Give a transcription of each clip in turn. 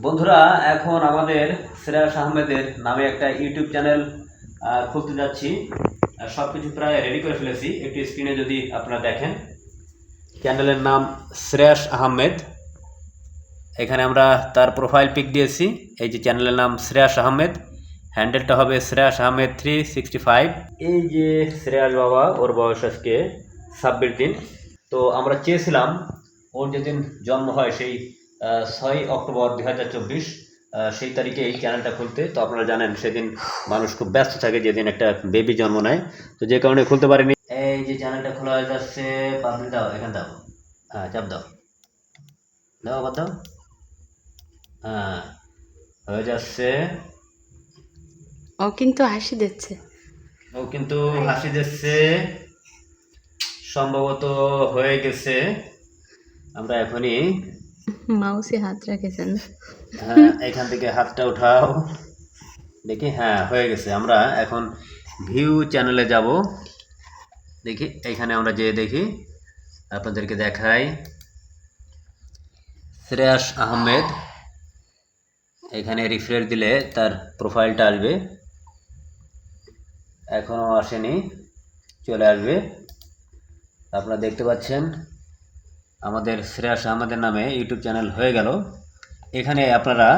বন্ধুরা, এখন আমাদের শ্রেয়াস আহমেদের নামে একটা ইউটিউব চ্যানেল খুলতে যাচ্ছি। সব কিছু প্রায় রেডি করে ফেলেছি। একটু স্ক্রিনে যদি আপনারা দেখেন, চ্যানেলের নাম শ্রেয়াস আহমেদ। এখানে আমরা তার প্রোফাইল পিক দিয়েছি। এই যে চ্যানেলের নাম শ্রেয়াস আহমেদ, হ্যান্ডেলটা হবে শ্রেয়াস আহমেদ 365। এই যে শ্রেয়াস বাবা, ওর বয়স আজকে 26 দিন। তো আমরা চেয়েছিলাম ওর যেদিন জন্ম হয় সেই 6 অক্টোবর 2024 সেই তারিখে এই চ্যানেলটা খুলতে। তো আপনারা জানেন সেদিন মানুষ খুব ব্যস্ত থাকে যেদিন একটা বেবি জন্ম নেয়, তো যে কারণে খুলতে পারিনি। এই যে চ্যানেলটা খোলা হয়ে যাচ্ছে, পাবলিক দাও, এখানে দাও, হ্যাঁ চাপ দাও, দাও আবার দাও, হ্যাঁ হয়ে যাচ্ছে। ও কিন্তু হাসি দিচ্ছে। ও কিন্তু হাসি দিচ্ছে, সম্ভবত হয়ে গেছে। আমরা এখনই মাউসে হাত রেখেছেন। হ্যাঁ, এখান থেকে হাতটা উঠাও, দেখি, হ্যাঁ হয়ে গেছে। আমরা এখন ভিউ চ্যানেলে যাব, দেখি এখানে আমরা যেয়ে দেখি, আপনাদেরকে দেখাই। শ্রেয়াস আহমেদ, এখানে রিফ্রেশ দিলে তার প্রোফাইলটা আসবে। এখনও আসেনি, চলে আসবে। আপনারা দেখতে পাচ্ছেন আমাদের শ্রেয়াস আহমেদের নামে ইউটিউব চ্যানেল হয়ে গেল। এখানে আপনারা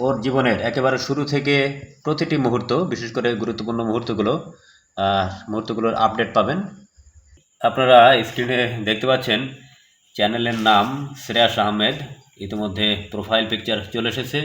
ওর জীবনের একেবারে শুরু থেকে প্রতিটি মুহূর্ত, বিশেষ করে গুরুত্বপূর্ণ মুহূর্তগুলোর আপডেট পাবেন। আপনারা স্ক্রিনে দেখতে পাচ্ছেন চ্যানেলের নাম শ্রেয়াস আহমেদ। ইতিমধ্যে প্রোফাইল পিকচার চলে এসেছে।